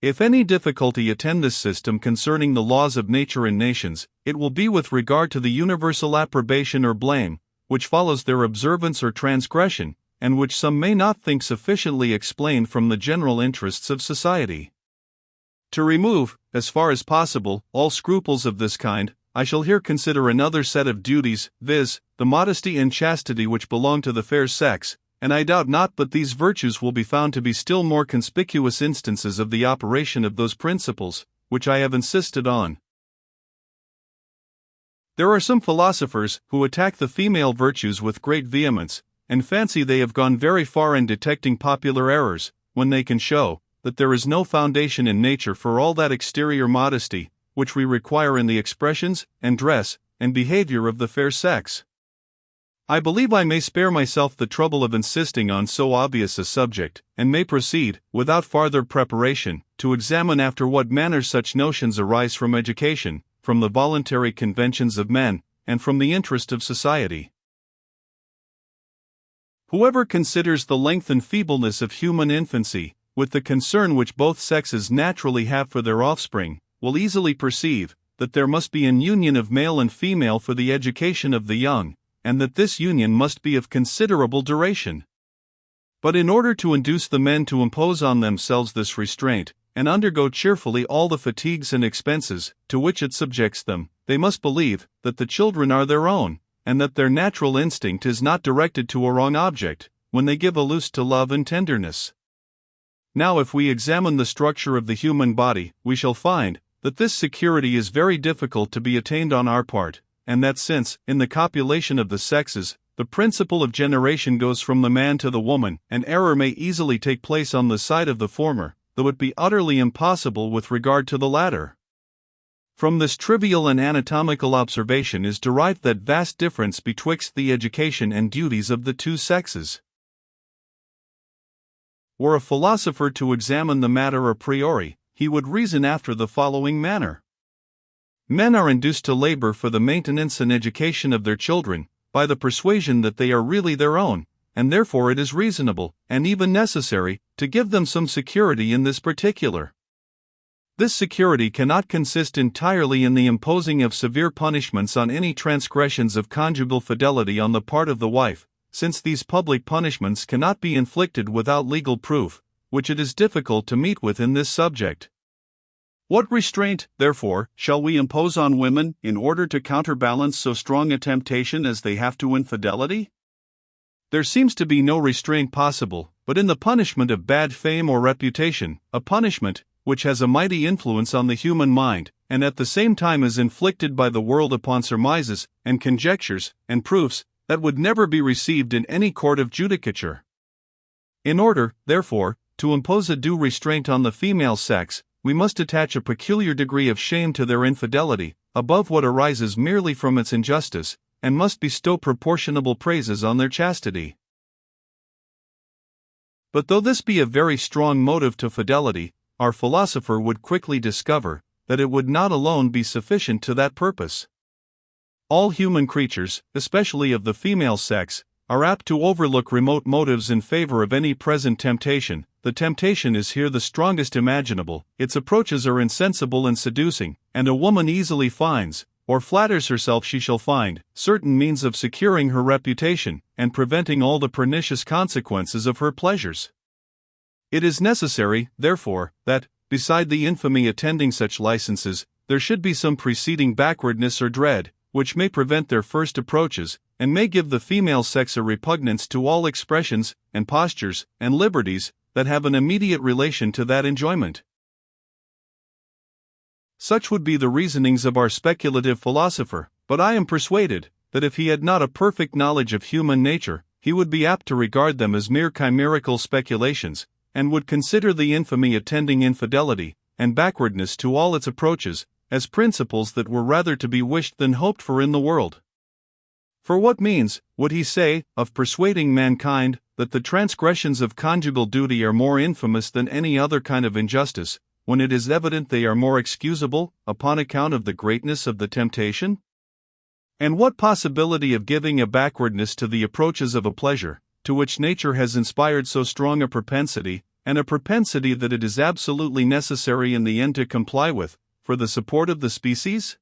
If any difficulty attend this system concerning the laws of nature in nations, it will be with regard to the universal approbation or blame, which follows their observance or transgression, and which some may not think sufficiently explained from the general interests of society. To remove, as far as possible, all scruples of this kind, I shall here consider another set of duties, viz., the modesty and chastity which belong to the fair sex, and I doubt not but these virtues will be found to be still more conspicuous instances of the operation of those principles, which I have insisted on. There are some philosophers who attack the female virtues with great vehemence, and fancy they have gone very far in detecting popular errors, when they can show that there is no foundation in nature for all that exterior modesty, which we require in the expressions, and dress, and behavior of the fair sex. I believe I may spare myself the trouble of insisting on so obvious a subject, and may proceed, without farther preparation, to examine after what manner such notions arise from education, from the voluntary conventions of men, and from the interest of society. Whoever considers the length and feebleness of human infancy, with the concern which both sexes naturally have for their offspring, will easily perceive that there must be an union of male and female for the education of the young, and that this union must be of considerable duration. But in order to induce the men to impose on themselves this restraint, and undergo cheerfully all the fatigues and expenses to which it subjects them, they must believe that the children are their own, and that their natural instinct is not directed to a wrong object, when they give a loose to love and tenderness. Now, if we examine the structure of the human body, we shall find that this security is very difficult to be attained on our part, and that since, in the copulation of the sexes, the principle of generation goes from the man to the woman, an error may easily take place on the side of the former, though it be utterly impossible with regard to the latter. From this trivial and anatomical observation is derived that vast difference betwixt the education and duties of the two sexes. Were a philosopher to examine the matter a priori, he would reason after the following manner. Men are induced to labor for the maintenance and education of their children, by the persuasion that they are really their own, and therefore it is reasonable, and even necessary, to give them some security in this particular. This security cannot consist entirely in the imposing of severe punishments on any transgressions of conjugal fidelity on the part of the wife, since these public punishments cannot be inflicted without legal proof, which it is difficult to meet with in this subject. What restraint, therefore, shall we impose on women, in order to counterbalance so strong a temptation as they have to infidelity? There seems to be no restraint possible, but in the punishment of bad fame or reputation, a punishment which has a mighty influence on the human mind, and at the same time is inflicted by the world upon surmises, and conjectures, and proofs, that would never be received in any court of judicature. In order, therefore, to impose a due restraint on the female sex, we must attach a peculiar degree of shame to their infidelity, above what arises merely from its injustice, and must bestow proportionable praises on their chastity. But though this be a very strong motive to fidelity, our philosopher would quickly discover that it would not alone be sufficient to that purpose. All human creatures, especially of the female sex, are apt to overlook remote motives in favor of any present temptation. The temptation is here the strongest imaginable, its approaches are insensible and seducing, and a woman easily finds, or flatters herself she shall find, certain means of securing her reputation, and preventing all the pernicious consequences of her pleasures. It is necessary, therefore, that, beside the infamy attending such licenses, there should be some preceding backwardness or dread, which may prevent their first approaches, and may give the female sex a repugnance to all expressions, and postures, and liberties, that have an immediate relation to that enjoyment. Such would be the reasonings of our speculative philosopher, but I am persuaded that if he had not a perfect knowledge of human nature, he would be apt to regard them as mere chimerical speculations, and would consider the infamy attending infidelity, and backwardness to all its approaches, as principles that were rather to be wished than hoped for in the world. For what means, would he say, of persuading mankind that the transgressions of conjugal duty are more infamous than any other kind of injustice, when it is evident they are more excusable, upon account of the greatness of the temptation? And what possibility of giving a backwardness to the approaches of a pleasure, to which nature has inspired so strong a propensity, and a propensity that it is absolutely necessary in the end to comply with, for the support of the species?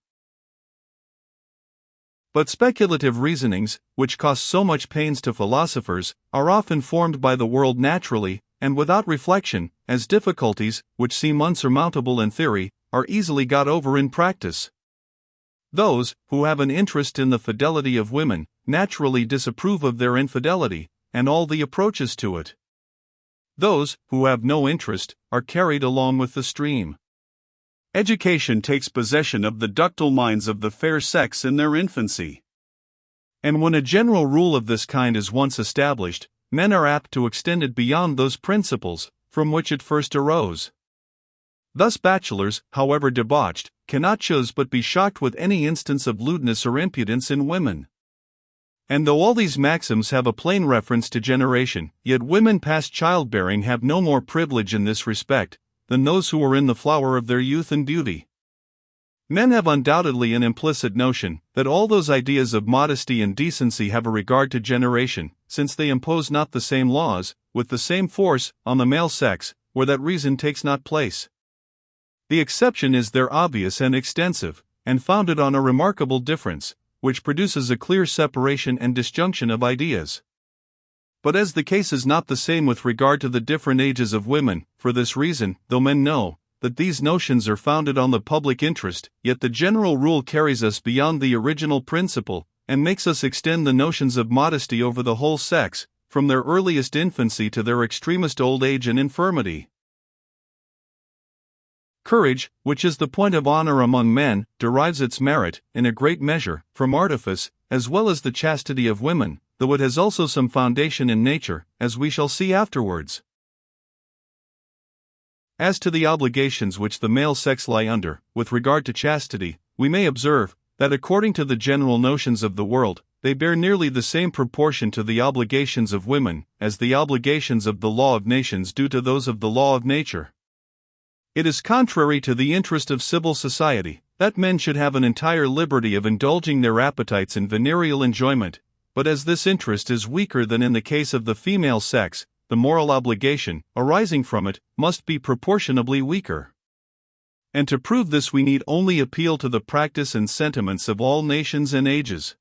But speculative reasonings, which cost so much pains to philosophers, are often formed by the world naturally, and without reflection, as difficulties, which seem unsurmountable in theory, are easily got over in practice. Those who have an interest in the fidelity of women naturally disapprove of their infidelity, and all the approaches to it. Those who have no interest are carried along with the stream. Education takes possession of the ductile minds of the fair sex in their infancy. And when a general rule of this kind is once established, men are apt to extend it beyond those principles from which it first arose. Thus bachelors, however debauched, cannot choose but be shocked with any instance of lewdness or impudence in women. And though all these maxims have a plain reference to generation, yet women past childbearing have no more privilege in this respect than those who are in the flower of their youth and beauty. Men have undoubtedly an implicit notion that all those ideas of modesty and decency have a regard to generation, since they impose not the same laws, with the same force, on the male sex, where that reason takes not place. The exception is there obvious and extensive, and founded on a remarkable difference, which produces a clear separation and disjunction of ideas. But as the case is not the same with regard to the different ages of women, for this reason, though men know that these notions are founded on the public interest, yet the general rule carries us beyond the original principle, and makes us extend the notions of modesty over the whole sex, from their earliest infancy to their extremest old age and infirmity. Courage, which is the point of honor among men, derives its merit, in a great measure, from artifice, as well as the chastity of women, though it has also some foundation in nature, as we shall see afterwards. As to the obligations which the male sex lie under, with regard to chastity, we may observe that according to the general notions of the world, they bear nearly the same proportion to the obligations of women, as the obligations of the law of nations do to those of the law of nature. It is contrary to the interest of civil society that men should have an entire liberty of indulging their appetites in venereal enjoyment, but as this interest is weaker than in the case of the female sex, the moral obligation, arising from it, must be proportionably weaker. And to prove this we need only appeal to the practice and sentiments of all nations and ages.